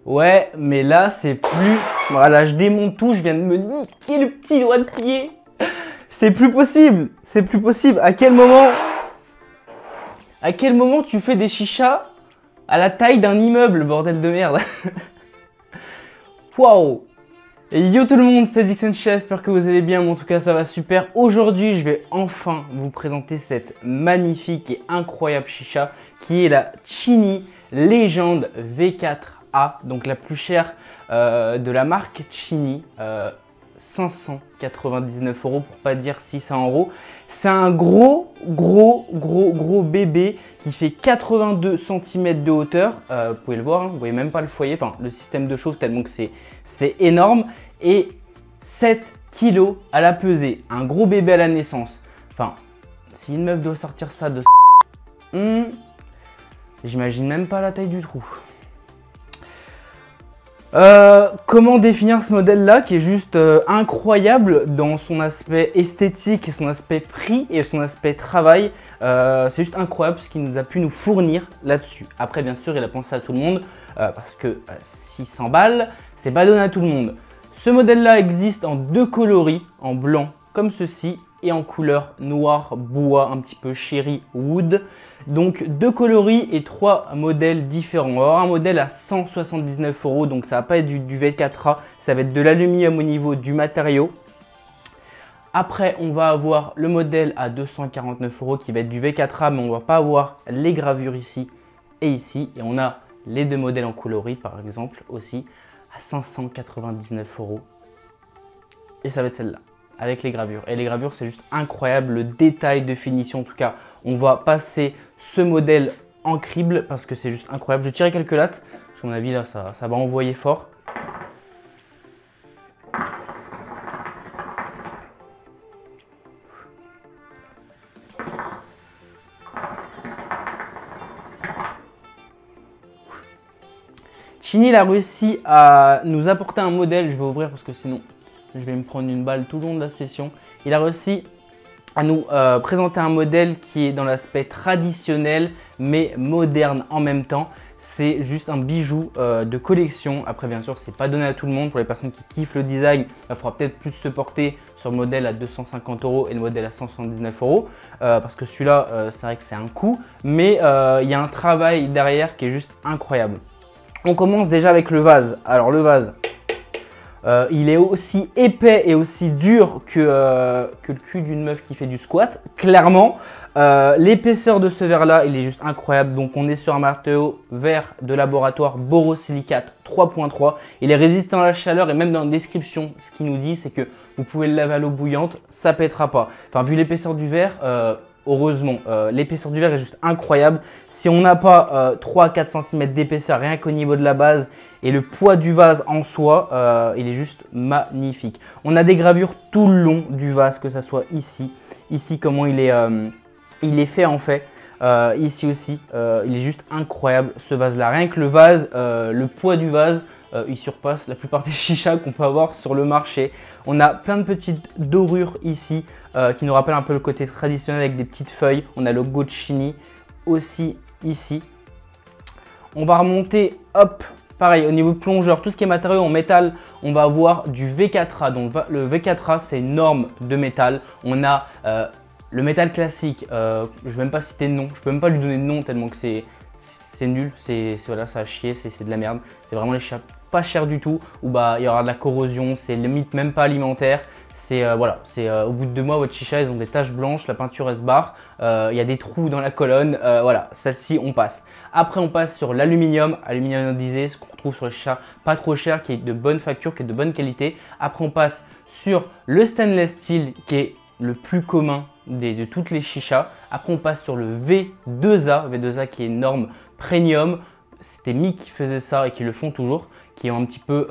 Ouais, mais là, c'est plus... Voilà, je démonte tout, je viens de me niquer le petit doigt de pied. C'est plus possible, c'est plus possible. À quel moment tu fais des chichas à la taille d'un immeuble, bordel de merde. Waouh. Et yo tout le monde, c'est Dixon Chicha, j'espère que vous allez bien, mais en tout cas ça va super. Aujourd'hui, je vais enfin vous présenter cette magnifique et incroyable chicha qui est la Chini Legend V4A, donc la plus chère de la marque Chini, 599 € pour pas dire 600 €. C'est un gros bébé qui fait 82 cm de hauteur. Vous pouvez le voir, hein, vous voyez même pas le foyer, enfin le système de chauffe tellement que c'est énorme. Et 7 kg à la pesée, un gros bébé à la naissance. Enfin, si une meuf doit sortir ça de j'imagine même pas la taille du trou. Comment définir ce modèle-là qui est juste incroyable dans son aspect esthétique, son aspect prix et son aspect travail. C'est juste incroyable ce qu'il nous a pu nous fournir là-dessus. Après, bien sûr, il a pensé à tout le monde parce que 600 balles, c'est pas donné à tout le monde. Ce modèle-là existe en deux coloris, en blanc comme ceci et en couleur noir bois, un petit peu cherry wood. Donc deux coloris et trois modèles différents. On va avoir un modèle à 179 €, donc ça va pas être du V4A, ça va être de l'aluminium au niveau du matériau. Après, on va avoir le modèle à 249 € qui va être du V4A, mais on ne va pas avoir les gravures ici et ici. Et on a les deux modèles en coloris, par exemple, aussi à 599 €. Et ça va être celle-là, avec les gravures. Et les gravures, c'est juste incroyable, le détail de finition. En tout cas, on va passer ce modèle en crible parce que c'est juste incroyable. Je tirais quelques lattes, parce qu'à mon avis, là, ça va envoyer fort. Chini il a réussi à nous apporter un modèle, je vais ouvrir parce que sinon je vais me prendre une balle tout le long de la session. Il a réussi à nous présenter un modèle qui est dans l'aspect traditionnel mais moderne en même temps. C'est juste un bijou de collection. Après bien sûr, c'est pas donné à tout le monde. Pour les personnes qui kiffent le design, il faudra peut-être plus se porter sur le modèle à 250 € et le modèle à 179 €. Parce que celui-là, c'est vrai que c'est un coût. Mais il y a un travail derrière qui est juste incroyable. On commence déjà avec le vase. Alors le vase, il est aussi épais et aussi dur que le cul d'une meuf qui fait du squat, clairement. L'épaisseur de ce verre là, il est juste incroyable. Donc on est sur un matériau verre de laboratoire borosilicate 3.3. Il est résistant à la chaleur et même dans la description, ce qu'il nous dit, c'est que vous pouvez le laver à l'eau bouillante, ça pètera pas. Enfin, vu l'épaisseur du verre, heureusement, l'épaisseur du verre est juste incroyable. Si on n'a pas 3 à 4 cm d'épaisseur rien qu'au niveau de la base et le poids du vase en soi, il est juste magnifique. On a des gravures tout le long du vase, que ça soit ici comment il est fait en fait. Ici aussi, il est juste incroyable ce vase là. Rien que le vase, le poids du vase, il surpasse la plupart des chichas qu'on peut avoir sur le marché. On a plein de petites dorures ici qui nous rappellent un peu le côté traditionnel avec des petites feuilles. On a le logo de Chini aussi ici. On va remonter, hop, pareil au niveau de plongeur, tout ce qui est matériaux en métal, on va avoir du V4A. Donc le V4A, c'est une norme de métal. On a le métal classique, je ne vais même pas citer de nom, je peux même pas lui donner de nom tellement que c'est nul, voilà, ça a chier, c'est de la merde. C'est vraiment les chichas pas cher du tout, où bah il y aura de la corrosion, c'est limite même pas alimentaire. C'est voilà, c'est au bout de 2 mois votre chicha ils ont des taches blanches, la peinture elle se barre, il y a des trous dans la colonne, voilà, celle-ci on passe. Après on passe sur l'aluminium, aluminium anodisé, ce qu'on retrouve sur les chichas pas trop cher, qui est de bonne facture, qui est de bonne qualité. Après on passe sur le stainless steel qui est le plus commun de toutes les chichas. Après on passe sur le V2A qui est norme premium. C'était Mi qui faisait ça et qui le font toujours, qui ont un petit peu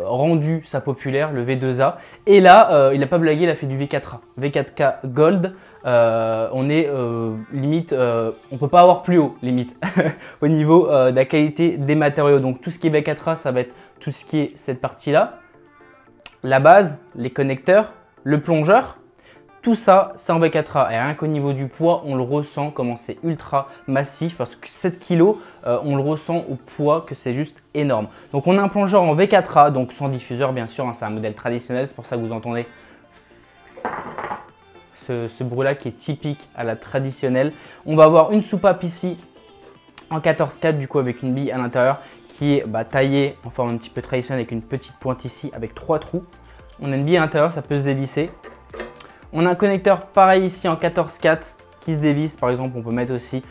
rendu ça populaire, le V2A. Et là, il n'a pas blagué, il a fait du V4A, V4K Gold. On est limite, on peut pas avoir plus haut limite au niveau de la qualité des matériaux. Donc tout ce qui est V4A, ça va être tout ce qui est cette partie-là, la base, les connecteurs, le plongeur. Tout ça, c'est en V4A et rien qu'au niveau du poids, on le ressent comment c'est ultra massif parce que 7 kg, on le ressent au poids que c'est juste énorme. Donc on a un plongeur en V4A, donc sans diffuseur bien sûr, hein, c'est un modèle traditionnel, c'est pour ça que vous entendez ce bruit-là qui est typique à la traditionnelle. On va avoir une soupape ici en 14/4 du coup avec une bille à l'intérieur qui est taillée en forme un petit peu traditionnelle avec une petite pointe ici avec 3 trous. On a une bille à l'intérieur, ça peut se dévisser. On a un connecteur pareil ici en 14/4 qui se dévisse. Par exemple, on peut mettre aussi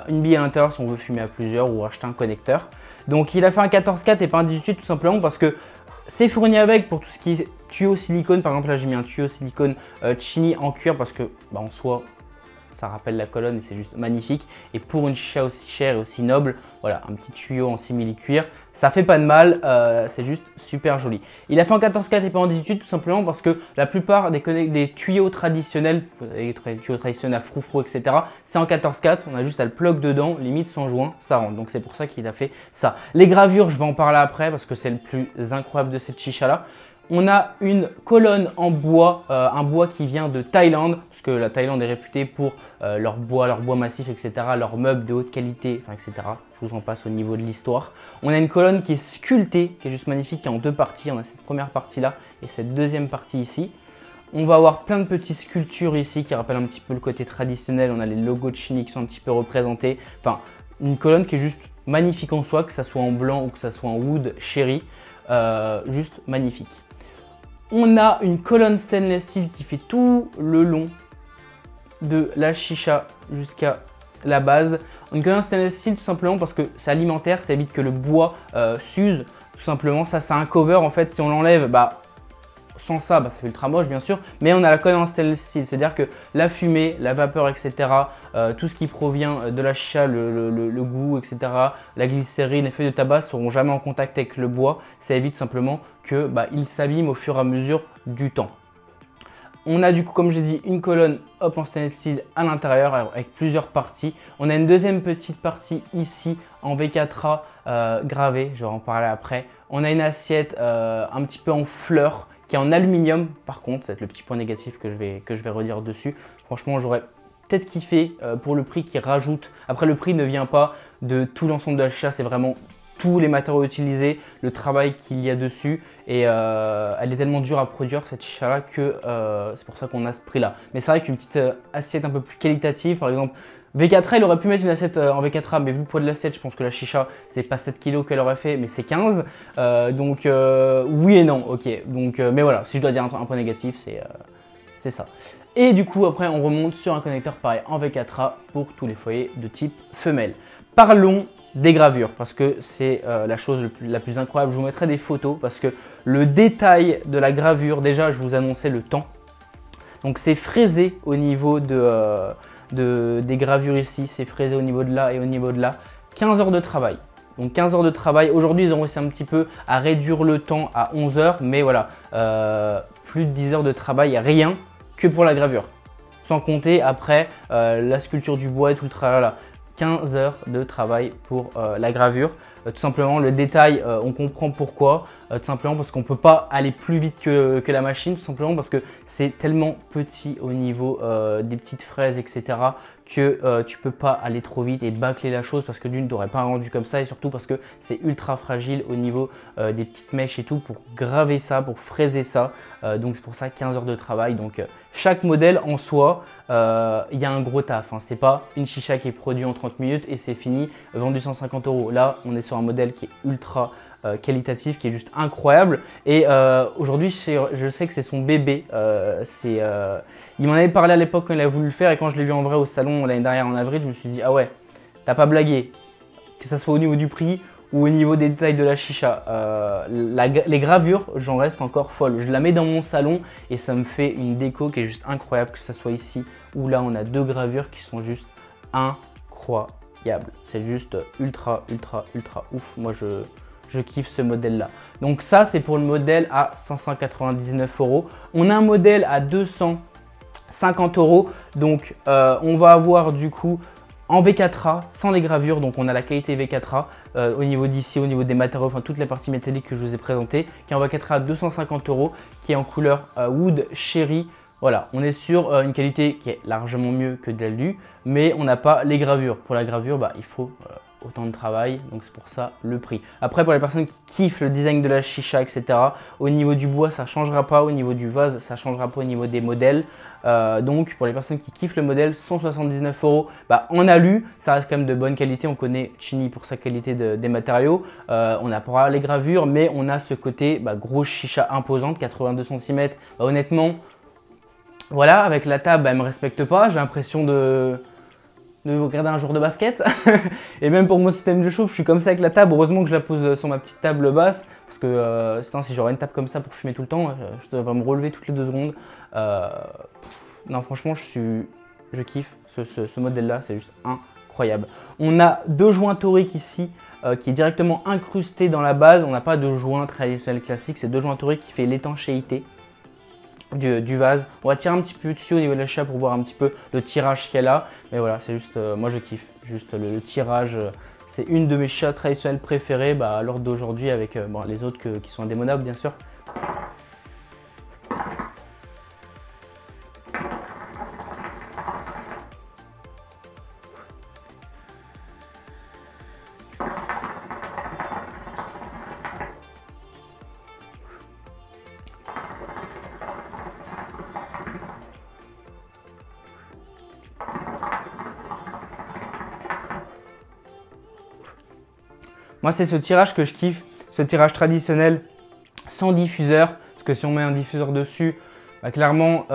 une bille à l'intérieur si on veut fumer à plusieurs ou acheter un connecteur. Donc il a fait un 14/4 et pas un 18 tout simplement parce que c'est fourni avec pour tout ce qui est tuyau silicone. Par exemple là j'ai mis un tuyau silicone Chini en cuir parce que en soi ça rappelle la colonne et c'est juste magnifique. Et pour une chicha aussi chère et aussi noble, voilà, un petit tuyau en simili-cuir, ça fait pas de mal, c'est juste super joli. Il a fait en 14/4 et pas en 18 tout simplement parce que la plupart des tuyaux traditionnels, les tuyaux traditionnels à froufrou, etc., c'est en 14/4, on a juste à le plug dedans, limite sans joint, ça rentre. Donc c'est pour ça qu'il a fait ça. Les gravures, je vais en parler après parce que c'est le plus incroyable de cette chicha là. On a une colonne en bois, un bois qui vient de Thaïlande, parce que la Thaïlande est réputée pour leur bois massif, etc., leurs meubles de haute qualité, etc. Je vous en passe au niveau de l'histoire. On a une colonne qui est sculptée, qui est juste magnifique, qui est en deux parties. On a cette première partie-là et cette deuxième partie ici. On va avoir plein de petites sculptures ici qui rappellent un petit peu le côté traditionnel. On a les logos de Chini qui sont un petit peu représentés. Enfin, une colonne qui est juste magnifique en soi, que ça soit en blanc ou que ça soit en wood cherry. Juste magnifique. On a une colonne stainless steel qui fait tout le long de la chicha jusqu'à la base. Une colonne stainless steel tout simplement parce que c'est alimentaire, ça évite que le bois s'use tout simplement. Ça, c'est un cover en fait, si on l'enlève, sans ça, ça fait ultra moche bien sûr, mais on a la colonne en stainless steel, c'est-à-dire que la fumée, la vapeur, etc., tout ce qui provient de la chicha, le goût, etc., la glycérine, les feuilles de tabac ne seront jamais en contact avec le bois. Ça évite tout simplement que il s'abîme au fur et à mesure du temps. On a du coup, comme j'ai dit, une colonne en stainless steel à l'intérieur avec plusieurs parties. On a une deuxième petite partie ici en V4A gravée, je vais en parler après. On a une assiette un petit peu en fleurs qui est en aluminium. Par contre, ça va être le petit point négatif que je vais redire dessus. Franchement, j'aurais peut-être kiffé pour le prix qu'ils rajoutent. Après, le prix ne vient pas de tout l'ensemble de la chicha, c'est vraiment tous les matériaux utilisés, le travail qu'il y a dessus. Et elle est tellement dure à produire cette chicha là que c'est pour ça qu'on a ce prix là. Mais c'est vrai qu'une petite assiette un peu plus qualitative, par exemple V4A, il aurait pu mettre une assiette en V4A, mais vu le poids de l'assiette, je pense que la chicha, c'est pas 7 kg qu'elle aurait fait, mais c'est 15. Donc oui et non, ok. Donc, mais voilà, si je dois dire un point négatif, c'est ça. Et du coup, après, on remonte sur un connecteur pareil en V4A pour tous les foyers de type femelle. Parlons des gravures, parce que c'est la chose la plus incroyable. Je vous mettrai des photos, parce que le détail de la gravure, déjà, je vous annonçais le temps. Donc c'est fraisé au niveau des gravures ici, c'est fraisé au niveau de là et au niveau de là. 15 heures de travail. Donc 15 heures de travail. Aujourd'hui, ils ont réussi un petit peu à réduire le temps à 11 heures, mais voilà, plus de 10 heures de travail, rien que pour la gravure. Sans compter après la sculpture du bois et tout le tralala. 15 heures de travail pour la gravure. Tout simplement, le détail, on comprend pourquoi. Tout simplement parce qu'on ne peut pas aller plus vite que la machine. Tout simplement parce que c'est tellement petit au niveau des petites fraises, etc. que tu ne peux pas aller trop vite et bâcler la chose parce que d'une, tu n'aurais pas un rendu comme ça. Et surtout parce que c'est ultra fragile au niveau des petites mèches et tout pour graver ça, pour fraiser ça. Donc c'est pour ça 15 heures de travail. Donc chaque modèle en soi, il y a un gros taf. Hein. C'est pas une chicha qui est produite en 30 minutes et c'est fini, vendu 150 €. Là, on est sur un modèle qui est ultra qualitatif, qui est juste incroyable. Et aujourd'hui, je sais que c'est son bébé. Il m'en avait parlé à l'époque quand il a voulu le faire et quand je l'ai vu en vrai au salon l'année dernière en avril, je me suis dit, ah ouais, t'as pas blagué. Que ça soit au niveau du prix ou au niveau des détails de la chicha. Les gravures, j'en reste encore folle. Je la mets dans mon salon et ça me fait une déco qui est juste incroyable, que ce soit ici ou là, on a deux gravures qui sont juste incroyables. C'est juste ultra ouf. Moi, je kiffe ce modèle-là. Donc ça, c'est pour le modèle à 599 €. On a un modèle à 250 €. Donc, on va avoir du coup en V4A, sans les gravures, donc on a la qualité V4A au niveau d'ici, au niveau des matériaux, enfin toutes les parties métalliques que je vous ai présentées, qui est en V4A à 250 €, qui est en couleur Wood Cherry. Voilà, on est sur une qualité qui est largement mieux que de l'alu, mais on n'a pas les gravures. Pour la gravure, il faut autant de travail, donc c'est pour ça le prix. Après, pour les personnes qui kiffent le design de la chicha, etc., au niveau du bois, ça ne changera pas, au niveau du vase, ça ne changera pas au niveau des modèles. Donc, pour les personnes qui kiffent le modèle, 179 €, en alu, ça reste quand même de bonne qualité. On connaît Chinny pour sa qualité des matériaux. On n'a pas les gravures, mais on a ce côté grosse chicha imposante, 82 cm. Honnêtement, voilà, avec la table, elle ne me respecte pas. J'ai l'impression de regarder un jour de basket. Et même pour mon système de chauffe, je suis comme ça avec la table. Heureusement que je la pose sur ma petite table basse. Parce que sinon, si j'aurais une table comme ça pour fumer tout le temps, je devrais me relever toutes les 2 secondes. Non, franchement, je kiffe ce modèle-là. C'est juste incroyable. On a 2 joints toriques ici qui est directement incrusté dans la base. On n'a pas de joint traditionnel classique. C'est 2 joints toriques qui fait l'étanchéité du vase. On va tirer un petit peu dessus au niveau de la chicha pour voir un petit peu le tirage qu'elle a. Mais voilà, c'est juste, moi je kiffe. Juste le tirage, c'est une de mes chichas traditionnelles préférées à l'heure d'aujourd'hui avec les autres qui sont indémodables bien sûr. Moi, c'est ce tirage que je kiffe, ce tirage traditionnel sans diffuseur. Parce que si on met un diffuseur dessus, clairement,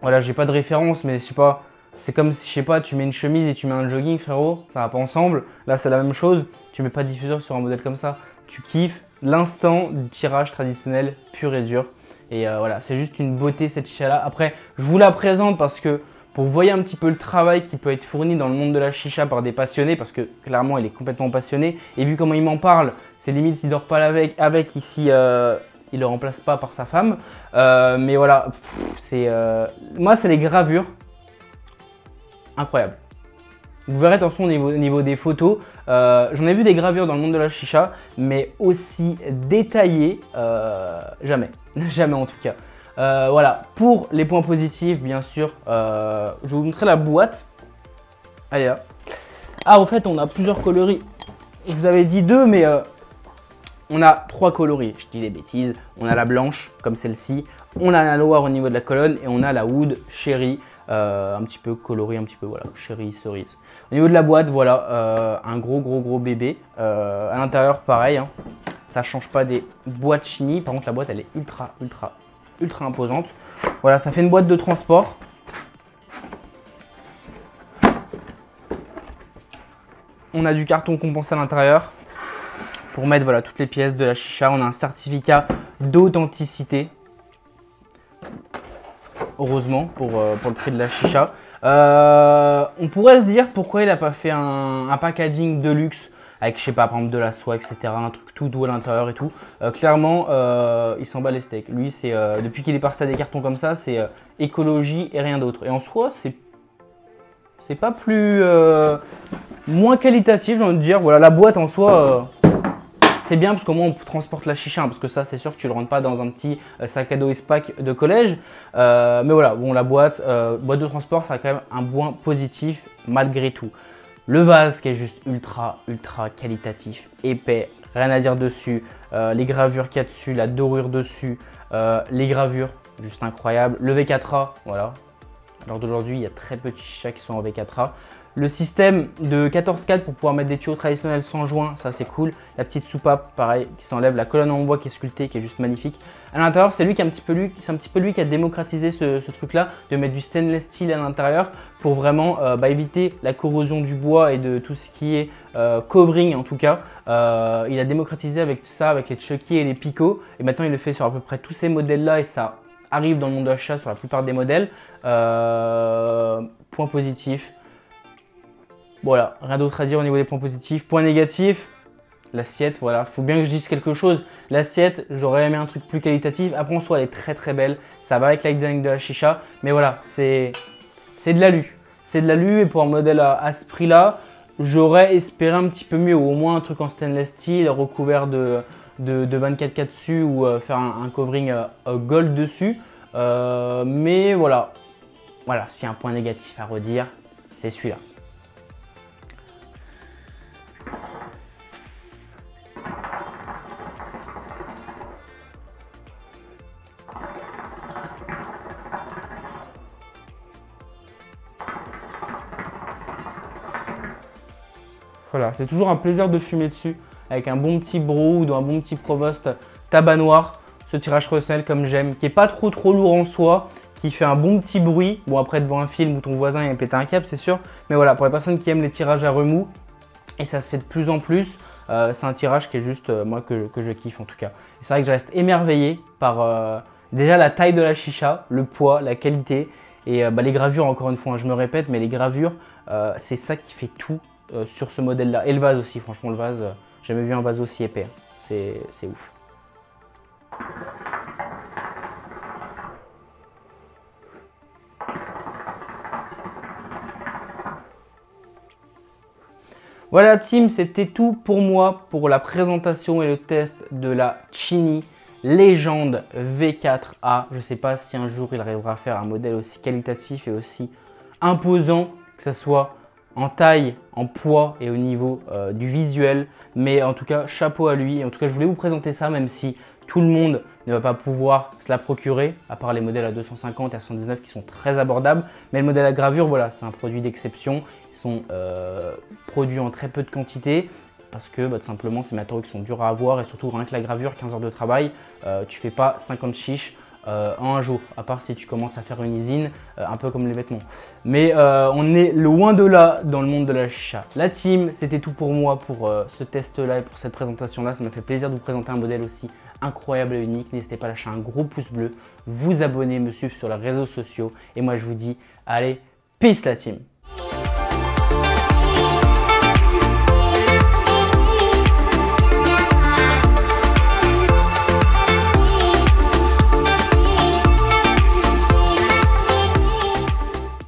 voilà, j'ai pas de référence, mais je sais pas, c'est comme si, je sais pas, tu mets une chemise et tu mets un jogging, frérot, ça va pas ensemble. Là, c'est la même chose, tu mets pas de diffuseur sur un modèle comme ça. Tu kiffes l'instant du tirage traditionnel pur et dur. Et voilà, c'est juste une beauté cette chicha-là. Après, je vous la présente parce que pour vous voyez un petit peu le travail qui peut être fourni dans le monde de la chicha par des passionnés, parce que clairement il est complètement passionné. Et vu comment il m'en parle, c'est limite s'il dort pas avec ici, il le remplace pas par sa femme. Mais voilà, moi c'est les gravures incroyables. Vous verrez attention au niveau des photos, j'en ai vu des gravures dans le monde de la chicha, mais aussi détaillées, jamais, jamais en tout cas. Voilà, pour les points positifs, bien sûr, je vais vous montrer la boîte. Elle est là. Ah, en fait, on a plusieurs coloris. Je vous avais dit 2, mais on a 3 coloris. Je dis des bêtises. On a la blanche, comme celle-ci. On a la noire au niveau de la colonne et on a la wood cherry, un petit peu coloré, un petit peu, voilà, cherry, cerise. Au niveau de la boîte, voilà, un gros bébé. À l'intérieur, pareil, hein, ça change pas des boîtes Chinny. Par contre, la boîte, elle est ultra imposante. Voilà, ça fait une boîte de transport. On a du carton compensé à l'intérieur pour mettre voilà, toutes les pièces de la chicha. On a un certificat d'authenticité. Heureusement pour le prix de la chicha. On pourrait se dire pourquoi il n'a pas fait un packaging de luxe avec, je sais pas, par exemple de la soie, etc. Un truc tout doux à l'intérieur et tout. Clairement, il s'en bat les steaks. Lui, c'est depuis qu'il est passé à des cartons comme ça, c'est écologie et rien d'autre. Et en soi, c'est pas plus moins qualitatif, j'ai envie de dire. Voilà, la boîte en soi, c'est bien parce qu'au moins on transporte la chicha, hein, parce que ça, c'est sûr que tu le rentres pas dans un petit sac à dos Espac de collège. Mais voilà, bon, la boîte de transport, ça a quand même un point positif malgré tout. Le vase qui est juste ultra qualitatif, épais, rien à dire dessus. Les gravures qu'il y a dessus, la dorure dessus, les gravures, juste incroyable. Le V4A, voilà. Alors d'aujourd'hui, il y a très peu de chichas qui sont en V4A. Le système de 14-4 pour pouvoir mettre des tuyaux traditionnels sans joint, ça c'est cool. La petite soupape, pareil, qui s'enlève, la colonne en bois qui est sculptée, qui est juste magnifique. À l'intérieur, c'est un petit peu lui qui a démocratisé ce truc-là, de mettre du stainless steel à l'intérieur pour vraiment éviter la corrosion du bois et de tout ce qui est covering en tout cas. Il a démocratisé avec ça, avec les Chucky et les picots. Et maintenant, il le fait sur à peu près tous ces modèles-là et ça arrive dans le monde d'achat sur la plupart des modèles. Point positif. Voilà, rien d'autre à dire au niveau des points positifs. Point négatif, l'assiette, voilà. Faut bien que je dise quelque chose. L'assiette, j'aurais aimé un truc plus qualitatif. Après, en soi, elle est très belle. Ça va avec la design de la chicha. Mais voilà, c'est de l'alu. C'est de l'alu et pour un modèle à ce prix-là, j'aurais espéré un petit peu mieux. Ou au moins un truc en stainless steel, recouvert de 24K dessus ou faire un covering gold dessus. Mais voilà, s'il y a un point négatif à redire, c'est celui-là. Voilà, c'est toujours un plaisir de fumer dessus avec un bon petit brou ou un bon petit Provost tabac noir. Ce tirage professionnel comme j'aime, qui n'est pas trop lourd en soi, qui fait un bon petit bruit. Bon, après, devant un film où ton voisin il a pété un câble, c'est sûr. Mais voilà, pour les personnes qui aiment les tirages à remous, et ça se fait de plus en plus, c'est un tirage qui est juste, moi, que je kiffe en tout cas. C'est vrai que je reste émerveillé par déjà la taille de la chicha, le poids, la qualité et les gravures, encore une fois, hein, je me répète, mais les gravures, c'est ça qui fait tout sur ce modèle-là. Et le vase aussi, franchement, le vase, j'ai jamais vu un vase aussi épais. C'est ouf. Voilà team, c'était tout pour moi pour la présentation et le test de la Cini Légende V4A. Je ne sais pas si un jour il arrivera à faire un modèle aussi qualitatif et aussi imposant, que ce soit en taille, en poids et au niveau du visuel. Mais en tout cas, chapeau à lui. Et en tout cas, je voulais vous présenter ça, même si tout le monde ne va pas pouvoir se la procurer, à part les modèles à 250 et à 119 qui sont très abordables. Mais le modèle à gravure, voilà, c'est un produit d'exception. Ils sont produits en très peu de quantité parce que tout simplement, ces matériaux qui sont durs à avoir et surtout rien que la gravure, 15 heures de travail, tu fais pas 50 chiches en un jour, à part si tu commences à faire une usine, un peu comme les vêtements. Mais on est loin de là dans le monde de la chicha. La team, c'était tout pour moi pour ce test-là et pour cette présentation-là. Ça m'a fait plaisir de vous présenter un modèle aussi incroyable et unique. N'hésitez pas à lâcher un gros pouce bleu, vous abonner, me suivre sur les réseaux sociaux. Et moi, je vous dis, allez, peace la team!